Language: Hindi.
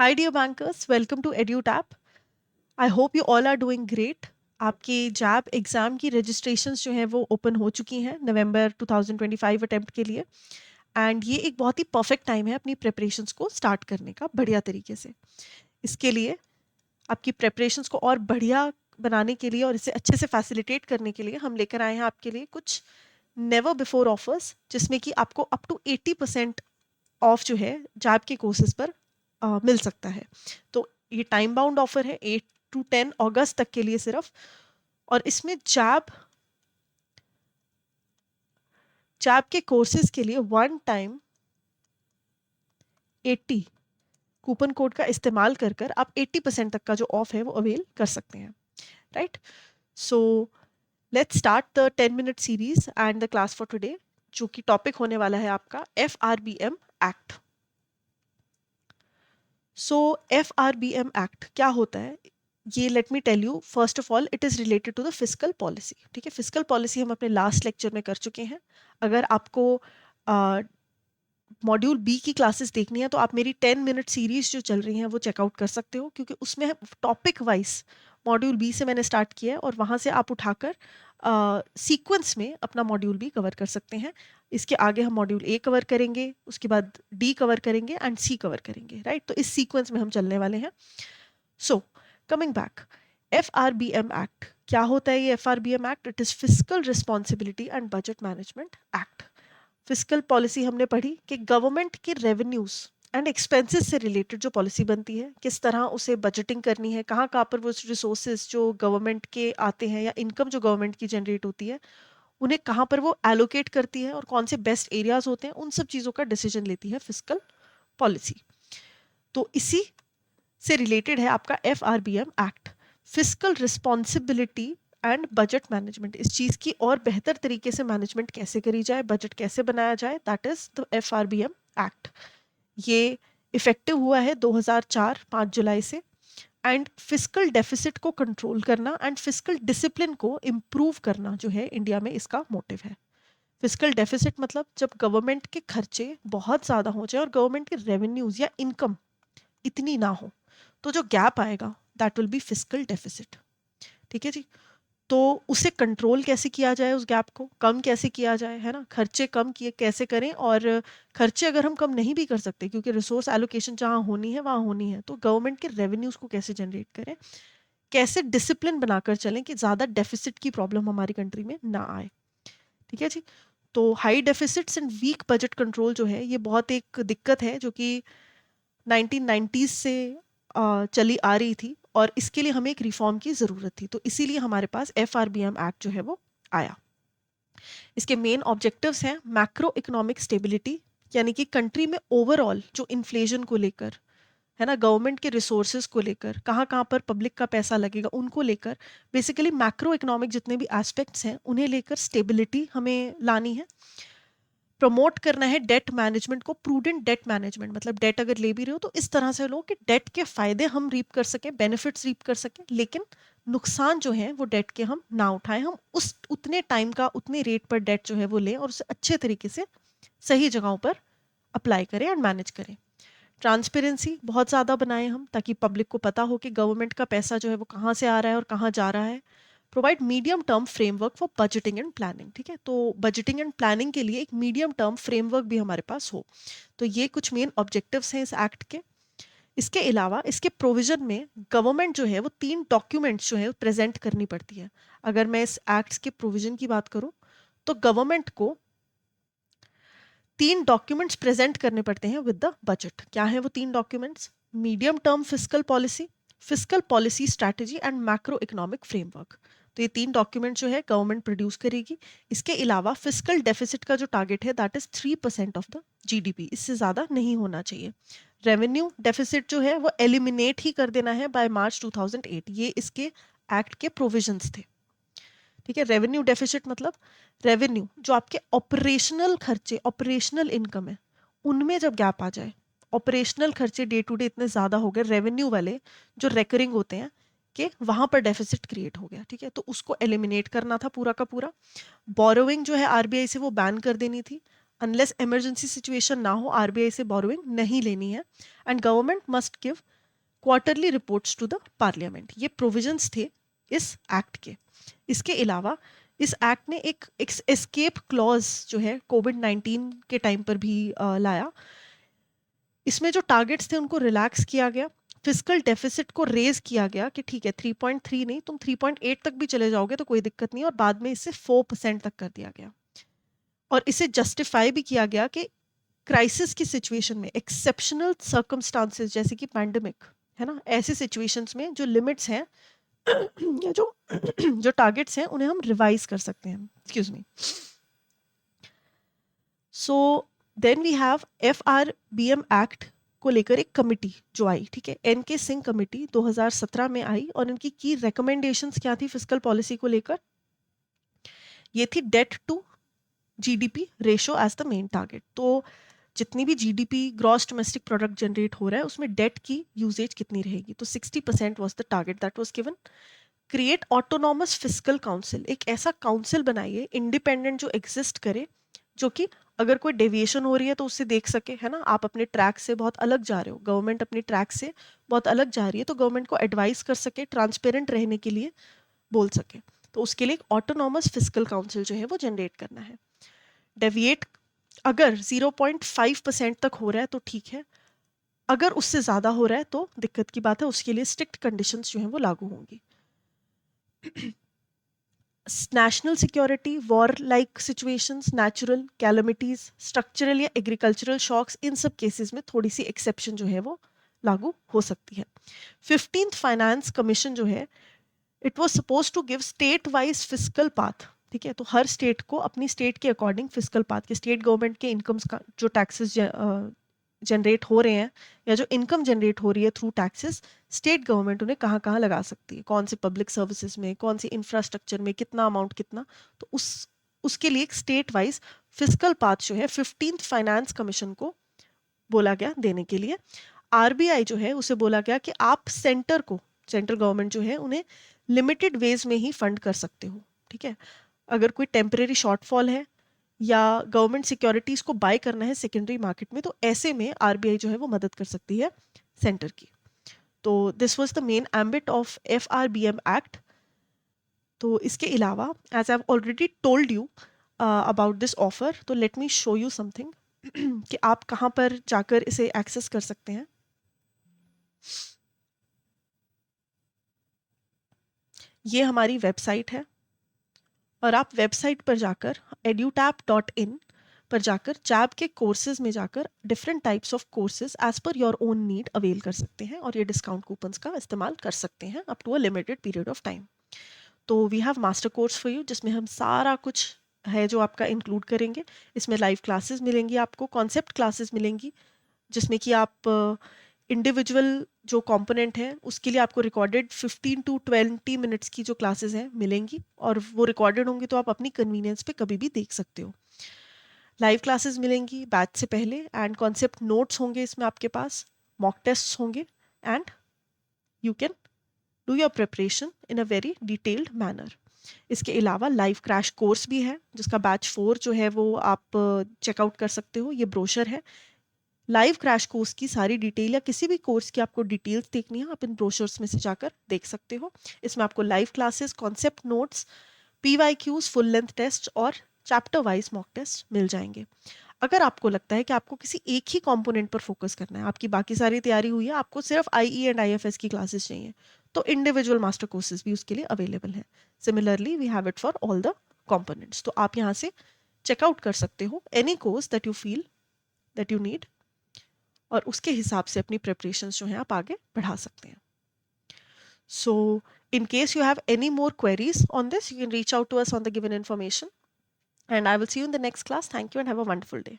Hi dear bankers, welcome to EduTap. I hope you all are doing great. आपके जैब एग्ज़ाम की रजिस्ट्रेशंस जो हैं वो ओपन हो चुकी हैं नवंबर 2025 अटेम्प्ट के लिए एंड ये एक बहुत ही परफेक्ट टाइम है अपनी प्रिपरेशंस को स्टार्ट करने का बढ़िया तरीके से। इसके लिए आपकी प्रिपरेशंस को और बढ़िया बनाने के लिए और इसे अच्छे से फैसिलिटेट करने के लिए हम लेकर आए हैं आपके लिए कुछ नेवर बिफोर ऑफर्स जिसमें कि आपको अप टू 80% ऑफ जो है जैब के कोर्सेज पर मिल सकता है। तो ये टाइम बाउंड ऑफर है 8 टू 10 अगस्त तक के लिए सिर्फ, और इसमें जैब जैब के कोर्सेज के लिए वन टाइम 80 कूपन कोड का इस्तेमाल कर कर आप 80% तक का जो ऑफ है वो अवेल कर सकते हैं, right? So let's start the 10 minute series and the class for today, जो कि टॉपिक होने वाला है आपका FRBM act. So FRBM act क्या होता है, ये let me tell you. First of all it is related to the fiscal policy. ठीक है, फिस्कल पॉलिसी हम अपने लास्ट लेक्चर में कर चुके हैं। अगर आपको मॉड्यूल बी की क्लासेस देखनी है तो आप मेरी 10 मिनट सीरीज जो चल रही हैं वो चेकआउट कर सकते हो, क्योंकि उसमें टॉपिक वाइज मॉड्यूल बी से मैंने स्टार्ट किया है और वहाँ से आप उठाकर सीक्वेंस में अपना मॉड्यूल बी कवर कर सकते हैं। इसके आगे हम मॉड्यूल ए कवर करेंगे, उसके बाद डी कवर करेंगे एंड सी कवर करेंगे, राइट? तो इस सीक्वेंस में हम चलने वाले हैं। So coming back, FRBM act क्या होता है? ये FRBM act it is fiscal responsibility and budget management act. Fiscal policy हमने पढ़ी कि गवर्नमेंट के रेवेन्यूज एंड एक्सपेंसेस से रिलेटेड जो पॉलिसी बनती है, किस तरह उसे बजटिंग करनी है, कहाँ कहाँ पर वो रिसोर्सेज जो गवर्नमेंट के आते हैं या इनकम जो गवर्नमेंट की जनरेट होती है उन्हें कहाँ पर वो एलोकेट करती है और कौन से बेस्ट एरियाज होते हैं, उन सब चीज़ों का डिसीजन लेती है फिस्कल पॉलिसी। तो इसी से रिलेटेड है आपका FRBM act, fiscal responsibility and budget management. इस चीज़ की और बेहतर तरीके से मैनेजमेंट कैसे करी जाए, बजट कैसे बनाया जाए, that is the FRBM act. ये इफेक्टिव हुआ है 2004 5 जुलाई से। एंड फिस्कल डेफिसिट को कंट्रोल करना एंड फिस्कल डिसिप्लिन को इम्प्रूव करना जो है इंडिया में इसका मोटिव है। फिस्कल डेफिसिट मतलब जब गवर्नमेंट के खर्चे बहुत ज़्यादा हो जाए और गवर्नमेंट के रेवेन्यूज या इनकम इतनी ना हो, तो जो गैप आएगा that will be fiscal deficit. ठीक है जी। तो उसे कंट्रोल कैसे किया जाए, उस गैप को कम कैसे किया जाए, है ना? खर्चे कम किए कैसे करें, और खर्चे अगर हम कम नहीं भी कर सकते क्योंकि रिसोर्स एलोकेशन जहाँ होनी है वहाँ होनी है, तो गवर्नमेंट के रेवेन्यूज को कैसे जनरेट करें, कैसे डिसिप्लिन बनाकर चलें कि ज़्यादा डेफिसिट की प्रॉब्लम हमारी कंट्री में ना आए। ठीक है जी। तो high deficits and weak budget control जो है ये बहुत एक दिक्कत है जो कि 1990s से चली आ रही थी, और इसके लिए हमें एक रिफॉर्म की ज़रूरत थी। तो इसीलिए हमारे पास FRBM एक्ट जो है वो आया। इसके मेन ऑब्जेक्टिव्स हैं मैक्रो इकोनॉमिक स्टेबिलिटी, यानी कि कंट्री में ओवरऑल जो इन्फ्लेशन को लेकर, है ना, गवर्नमेंट के रिसोर्सेज को लेकर, कहाँ कहाँ पर पब्लिक का पैसा लगेगा उनको लेकर, बेसिकली मैक्रो इकोनॉमिक जितने भी एस्पेक्ट्स हैं उन्हें लेकर स्टेबिलिटी हमें लानी है। प्रमोट करना है डेट मैनेजमेंट को, प्रूडेंट डेट मैनेजमेंट, मतलब डेट अगर ले भी रहे हो तो इस तरह से लो कि डेट के फायदे हम रीप कर सकें, बेनिफिट्स रीप कर सकें, लेकिन नुकसान जो है वो डेट के हम ना उठाएं। हम उस उतने टाइम का उतने रेट पर डेट जो है वो लें और उसे अच्छे तरीके से सही जगहों पर अप्लाई करें एंड मैनेज करें। ट्रांसपेरेंसी बहुत ज़्यादा बनाएं हम, ताकि पब्लिक को पता हो कि गवर्नमेंट का पैसा जो है वो कहाँ से आ रहा है और कहाँ जा रहा है। Provide medium term framework for budgeting and planning. ठीक है, तो बजटिंग एंड प्लानिंग के लिए एक मीडियम टर्म फ्रेमवर्क भी हमारे पास हो। तो ये कुछ मेन ऑब्जेक्टिव्स हैं इस एक्ट के। इसके अलावा इसके प्रोविजन में गवर्नमेंट जो है वो 3 डॉक्यूमेंट्स जो है प्रेजेंट करनी पड़ती है। अगर मैं इस एक्ट के प्रोविजन की बात करूं तो गवर्नमेंट को 3 डॉक्यूमेंट्स प्रेजेंट करने पड़ते हैं विद द बजट। क्या है वो 3 documents? Medium term fiscal policy strategy and macro economic framework. तो ये 3 डॉक्यूमेंट जो है गवर्नमेंट प्रोड्यूस करेगी। इसके अलावा फिस्कल डेफिसिट का जो टारगेट है that is 3% of the GDP, इससे ज़्यादा नहीं होना चाहिए। रेवेन्यू डेफिसिट जो है वो एलिमिनेट ही कर देना है बाय मार्च 2008। ये इसके एक्ट के प्रोविजंस थे। ठीक है, रेवेन्यू डेफिसिट मतलब रेवेन्यू जो आपके ऑपरेशनल खर्चे, ऑपरेशनल इनकम है, उनमें जब गैप आ जाए, ऑपरेशनल खर्चे डे टू डे इतने ज़्यादा हो गए, रेवेन्यू वाले जो रेकरिंग होते हैं, कि वहाँ पर डेफिसिट क्रिएट हो गया। ठीक है, तो उसको एलिमिनेट करना था पूरा का पूरा। बोरोइंग जो है RBI से वो बैन कर देनी थी। अनलेस इमरजेंसी सिचुएशन ना हो आरबीआई से बोरोइंग नहीं लेनी है. And government must give quarterly reports to the parliament. ये प्रोविजंस थे इस एक्ट के. इसके अलावा इस एक्ट ने एक एस्केप क्लॉज जो है कोविड-19 के टाइम पर भी लाया. इसमें जो टारगेट्स थे उनको रिलैक्स किया गया. फिस्कल डेफिसिट को रेज किया गया कि ठीक है 3.3 नहीं तुम 3.8 तक भी चले जाओगे तो कोई दिक्कत नहीं, और बाद में इसे 4% तक कर दिया गया. और इसे जस्टिफाई भी किया गया कि क्राइसिस की सिचुएशन में, एक्सेप्शनल सर्कमस्टांसेस जैसे कि पैंडेमिक है ना, ऐसे सिचुएशंस में जो लिमिट्स हैं या जो जो टारगेट्स हैं उन्हें हम रिवाइज कर सकते हैं. Excuse me. So then we have FRBM act को लेकर एक कमिटी जो आई, ठीक है, NK सिंह कमिटी 2017 में आई, और इनकी की रिकमेंडेशंस क्या थी फिस्कल पॉलिसी को लेकर. ये थी debt to GDP ratio as the main target. तो जितनी भी GDP gross domestic product generate हो रहा है उसमें डेट की यूजेज कितनी रहेगी. तो 60% was the target that was given. Create autonomous fiscal council. एक ऐसा काउंसिल बनाइए इंडिपेंडेंट जो एग्जिस्ट करे, जो कि अगर कोई डेविएशन हो रही है तो उससे देख सके, है ना. आप अपने ट्रैक से बहुत अलग जा रहे हो, गवर्नमेंट अपनी ट्रैक से बहुत अलग जा रही है, तो गवर्नमेंट को एडवाइस कर सके, ट्रांसपेरेंट रहने के लिए बोल सके. तो उसके लिए एक ऑटोनॉमस फिस्कल काउंसिल जो है वो जनरेट करना है. डेविएट अगर 0.5% तक हो रहा है तो ठीक है, अगर उससे ज़्यादा हो रहा है तो दिक्कत की बात है. उसके लिए स्ट्रिक्ट कंडीशंस जो हैं वो लागू होंगी. National security, war like situations, natural calamities, structural या एग्रीकल्चरल शॉक्स, इन सब केसेस में थोड़ी सी एक्सेप्शन जो है वो लागू हो सकती है. 15th फाइनेंस कमीशन जो है, it was suppose to give state wise fiscal path. ठीक है, तो हर स्टेट को अपनी स्टेट के अकॉर्डिंग फिस्कल पाथ के, स्टेट गवर्नमेंट के इनकम्स का जो टैक्सेस जनरेट हो रहे हैं या जो इनकम जनरेट हो रही है थ्रू टैक्सेस, स्टेट गवर्नमेंट उन्हें कहाँ कहाँ लगा सकती है, कौन से पब्लिक सर्विसेज में, कौन से इंफ्रास्ट्रक्चर में, कितना अमाउंट कितना. तो उसके लिए एक स्टेट वाइज फिस्कल पाथ जो है 15th फाइनेंस कमीशन को बोला गया देने के लिए. आरबीआई जो है उसे बोला गया कि आप सेंटर को, सेंट्रल गवर्नमेंट जो है उन्हें लिमिटेड वेज में ही फंड कर सकते हो. ठीक है, अगर कोई टेम्परेरी शॉर्टफॉल है या गवर्नमेंट सिक्योरिटीज को बाय करना है सेकेंडरी मार्केट में, तो ऐसे में आरबीआई जो है वो मदद कर सकती है सेंटर की. तो this was the main ambit of FRBM act. तो इसके अलावा as I have already told you about this offer, तो let me show you something कि आप कहाँ पर जाकर इसे एक्सेस कर सकते हैं. ये हमारी वेबसाइट है, और आप वेबसाइट पर जाकर edutap.in पर जाकर चैब के कोर्सेज में जाकर different types of courses as per your own need avail कर सकते हैं, और ये डिस्काउंट कूपन्स का इस्तेमाल कर सकते हैं up to a limited period of time. तो we have master course for you, जिसमें हम सारा कुछ है जो आपका इंक्लूड करेंगे. इसमें लाइव क्लासेस मिलेंगी, आपको कॉन्सेप्ट क्लासेस मिलेंगी, जिसमें कि आप इंडिविजुअल जो कंपोनेंट है उसके लिए आपको रिकॉर्डेड 15 to 20 मिनट्स की जो क्लासेस हैं मिलेंगी, और वो रिकॉर्डेड होंगी तो आप अपनी कन्वीनियंस पे कभी भी देख सकते हो. लाइव क्लासेस मिलेंगी बैच से पहले, एंड कॉन्सेप्ट नोट्स होंगे इसमें आपके पास, मॉक टेस्ट होंगे, and you can do your preparation in a very detailed manner. इसके अलावा लाइव क्रैश कोर्स भी है, जिसका बैच 4 जो है वो आप चेकआउट कर सकते हो. ये ब्रोशर है. लाइव क्रैश कोर्स की सारी डिटेल या किसी भी कोर्स की आपको डिटेल्स देखनी है, आप इन ब्रोशर्स में से जाकर देख सकते हो. इसमें आपको live classes, concept notes, PYQs, full length test और चैप्टर वाइज मॉक टेस्ट मिल जाएंगे. अगर आपको लगता है कि आपको किसी एक ही कंपोनेंट पर फोकस करना है, आपकी बाकी सारी तैयारी हुई है, आपको सिर्फ IE एंड IFS की क्लासेस चाहिए, तो इंडिविजुअल मास्टर कोर्सेज भी उसके लिए अवेलेबल हैं. Similarly we have it for all the components. तो आप यहाँ से चेकआउट कर सकते हो any course that you feel that you need, और उसके हिसाब से अपनी प्रिपरेशंस जो हैं आप आगे बढ़ा सकते हैं. So, in case you have any more queries on this, you can reach out to us on the given information. And I will see you in the next class. Thank you and have a wonderful day.